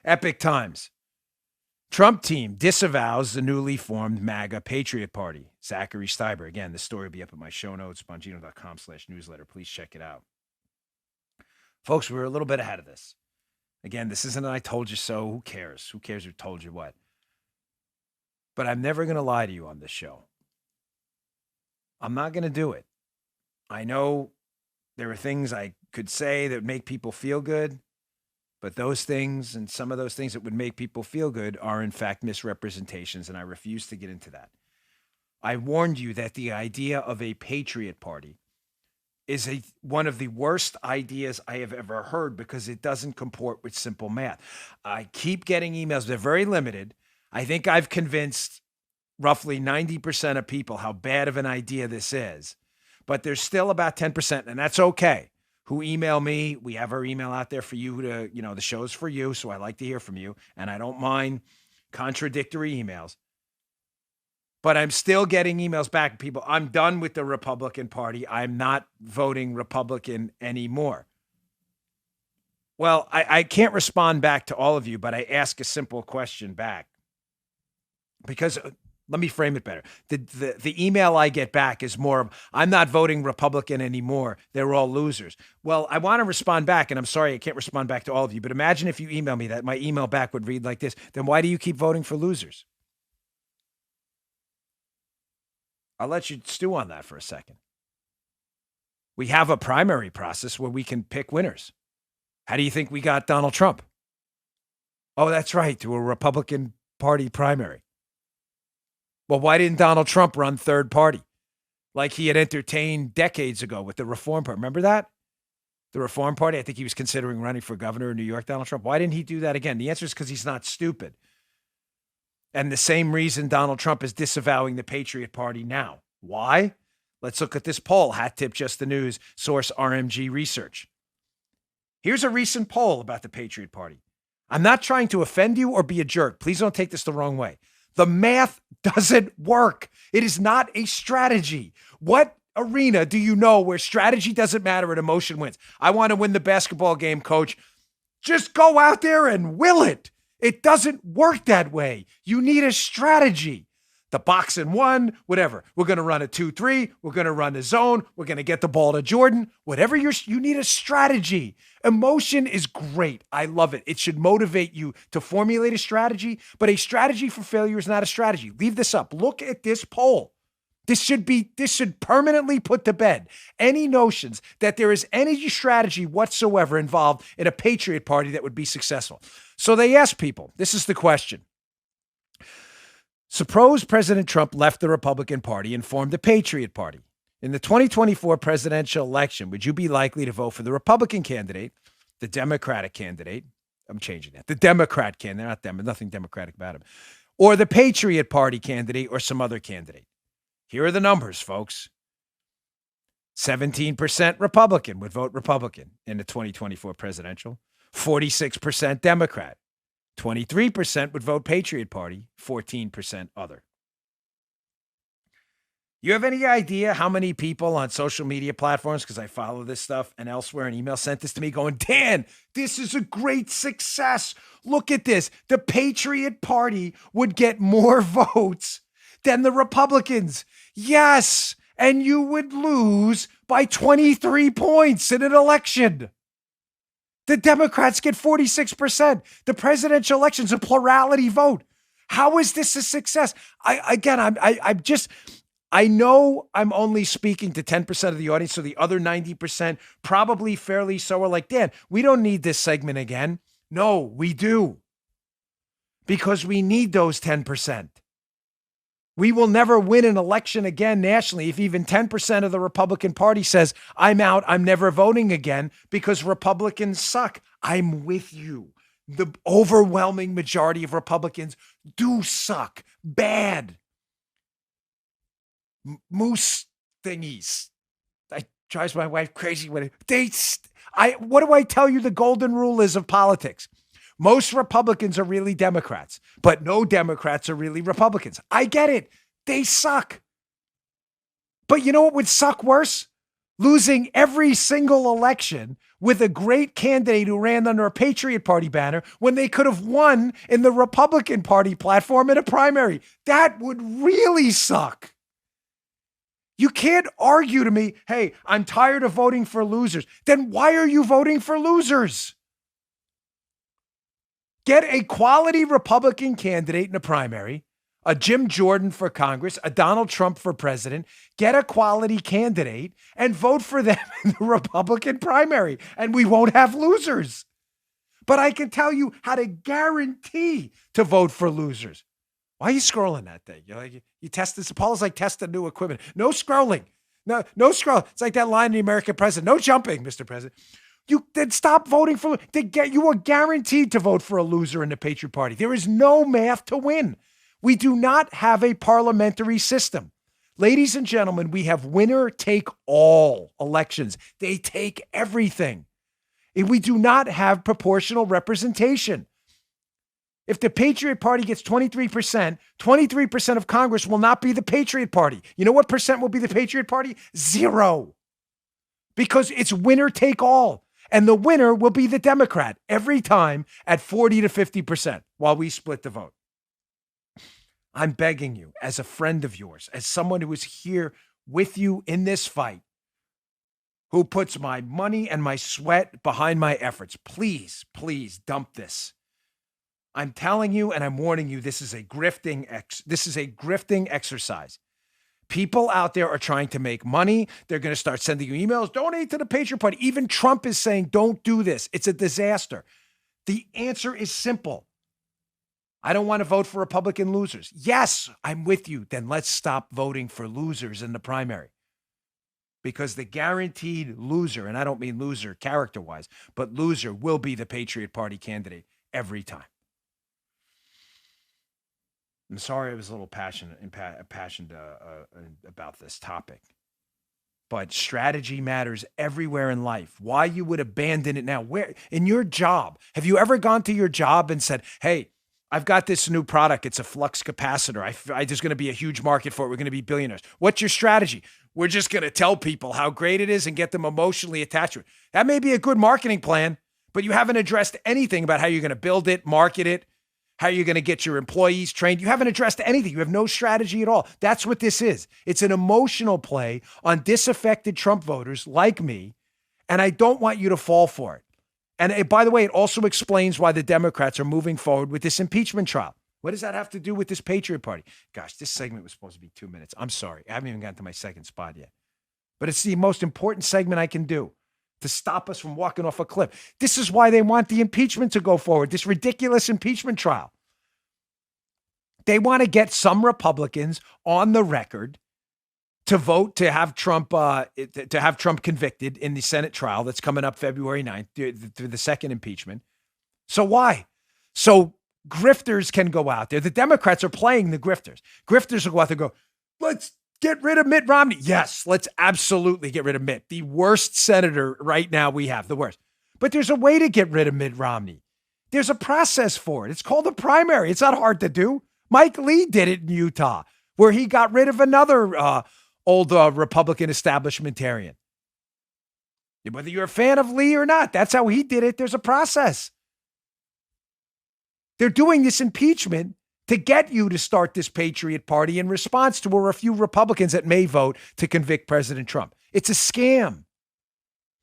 Epic times. Trump team disavows the newly formed MAGA Patriot Party. Zachary Steiber. Again, this story will be up in my show notes, bongino.com/newsletter. Please check it out. Folks, we're a little bit ahead of this. Again, this isn't an I told you so. Who cares? Who cares who told you what? But I'm never going to lie to you on this show. I'm not going to do it. I know there are things I could say that would make people feel good, but those things and some of those things that would make people feel good are in fact misrepresentations, and I refuse to get into that. I warned you that the idea of a Patriot Party is one of the worst ideas I have ever heard because it doesn't comport with simple math. I keep getting emails. They're very limited. I think I've convinced roughly 90% of people how bad of an idea this is, but there's still about 10%, and that's okay, who email me. We have our email out there for you to, the show's for you, so I like to hear from you, and I don't mind contradictory emails. But I'm still getting emails back. People, I'm done with the Republican Party. I'm not voting Republican anymore. Well, I can't respond back to all of you, but I ask a simple question back. Because let me frame it better. The email I get back is more of, I'm not voting Republican anymore. They're all losers. Well, I want to respond back, and I'm sorry I can't respond back to all of you, but imagine if you email me that my email back would read like this. Then why do you keep voting for losers? I'll let you stew on that for a second. We have a primary process where we can pick winners. How do you think we got Donald Trump? Oh, that's right, through a Republican Party primary. Well, why didn't Donald Trump run third party like he had entertained decades ago with the Reform Party? Remember that? The Reform Party, I think he was considering running for governor in New York, Donald Trump. Why didn't he do that again? The answer is because he's not stupid. And the same reason Donald Trump is disavowing the Patriot Party now. Why? Let's look at this poll. Hat tip, just the news, source RMG Research. Here's a recent poll about the Patriot Party. I'm not trying to offend you or be a jerk. Please don't take this the wrong way. The math doesn't work. It is not a strategy. What arena do you know where strategy doesn't matter and emotion wins? I want to win the basketball game, coach. Just go out there and will it. It doesn't work that way. You need a strategy. The box and one, whatever. We're going to run a 2-3. We're going to run a zone. We're going to get the ball to Jordan. Whatever you need a strategy. Emotion is great. I love it. It should motivate you to formulate a strategy, but a strategy for failure is not a strategy. Leave this up. Look at this poll. This should permanently put to bed any notions that there is any strategy whatsoever involved in a Patriot Party that would be successful. So they asked people, this is the question. Suppose President Trump left the Republican Party and formed the Patriot Party. In the 2024 presidential election, would you be likely to vote for the Republican candidate, the Democratic candidate? I'm changing that. The Democrat candidate, not them, nothing democratic about him. Or the Patriot Party candidate or some other candidate. Here are the numbers, folks. 17% Republican would vote Republican in the 2024 presidential. 46% Democrat. 23% would vote Patriot Party. 14% other. You have any idea how many people on social media platforms, because I follow this stuff and elsewhere, an email sent this to me going, Dan, this is a great success. Look at this. The Patriot Party would get more votes than the Republicans. Yes, and you would lose by 23 points in an election. The Democrats get 46%. The presidential election's a plurality vote. How is this a success? I know I'm only speaking to 10% of the audience, so the other 90% probably fairly so are like, Dan, we don't need this segment again. No, we do. Because we need those 10%. We will never win an election again nationally if even 10% of the Republican Party says, I'm out, I'm never voting again because Republicans suck. I'm with you. The overwhelming majority of Republicans do suck. Bad. Moose thingies. I drives my wife crazy when what do I tell you the golden rule is of politics? Most Republicans are really Democrats, but no Democrats are really Republicans. I get it. They suck. But you know what would suck worse? losing every single election with a great candidate who ran under a Patriot Party banner when they could have won in the Republican Party platform in a primary. That would really suck. You can't argue to me, hey, I'm tired of voting for losers. Then why are you voting for losers? Get a quality Republican candidate in a primary, a Jim Jordan for Congress, a Donald Trump for president. Get a quality candidate and vote for them in the Republican primary, and we won't have losers. But I can tell you how to guarantee to vote for losers. Why are you scrolling that thing? You test this. Paul's like testing new equipment. No scrolling. No scroll. It's like that line in the American president. No jumping, Mr. President. You then stop voting for. You are guaranteed to vote for a loser in the Patriot Party. There is no math to win. We do not have a parliamentary system. Ladies and gentlemen, we have winner take all elections. They take everything. We do not have proportional representation. If the Patriot Party gets 23%, 23% of Congress will not be the Patriot Party. You know what percent will be the Patriot Party? 0. Because it's winner take all. And the winner will be the Democrat every time at 40 to 50% while we split the vote. I'm begging you, as a friend of yours, as someone who is here with you in this fight, who puts my money and my sweat behind my efforts, please, please dump this. I'm telling you and I'm warning you, this is a grifting exercise. People out there are trying to make money. They're going to start sending you emails, donate to the Patriot Party. Even Trump is saying, don't do this. It's a disaster. The answer is simple. I don't want to vote for Republican losers. Yes, I'm with you. Then let's stop voting for losers in the primary. Because the guaranteed loser, and I don't mean loser character-wise, but loser will be the Patriot Party candidate every time. I'm sorry I was a little passionate about this topic. But strategy matters everywhere in life. Why you would abandon it now? Where in your job? Have you ever gone to your job and said, hey, I've got this new product. It's a flux capacitor. There's going to be a huge market for it. We're going to be billionaires. What's your strategy? We're just going to tell people how great it is and get them emotionally attached to it. That may be a good marketing plan, but you haven't addressed anything about how you're going to build it, market it, how you're going to get your employees trained. You haven't addressed anything. You have no strategy at all. That's what this is. It's an emotional play on disaffected Trump voters like me, and I don't want you to fall for it. And by the way, it also explains why the Democrats are moving forward with this impeachment trial. What does that have to do with this Patriot Party? Gosh, this segment was supposed to be 2 minutes. I'm sorry. I haven't even gotten to my second spot yet. But it's the most important segment I can do to stop us from walking off a cliff. This is why they want the impeachment to go forward, this ridiculous impeachment trial. They want to get some Republicans on the record to vote to have Trump convicted in the Senate trial that's coming up February 9th through the second impeachment. So why? So grifters can go out there. The Democrats are playing the grifters. Grifters will go out there and go, let's get rid of Mitt Romney. Yes, let's absolutely get rid of Mitt. The worst senator right now we have, the worst. But there's a way to get rid of Mitt Romney. There's a process for it. It's called a primary. It's not hard to do. Mike Lee did it in Utah, where he got rid of another old Republican establishmentarian. Whether you're a fan of Lee or not, that's how he did it. There's a process. They're doing this impeachment to get you to start this Patriot Party in response to a few Republicans that may vote to convict President Trump. It's a scam.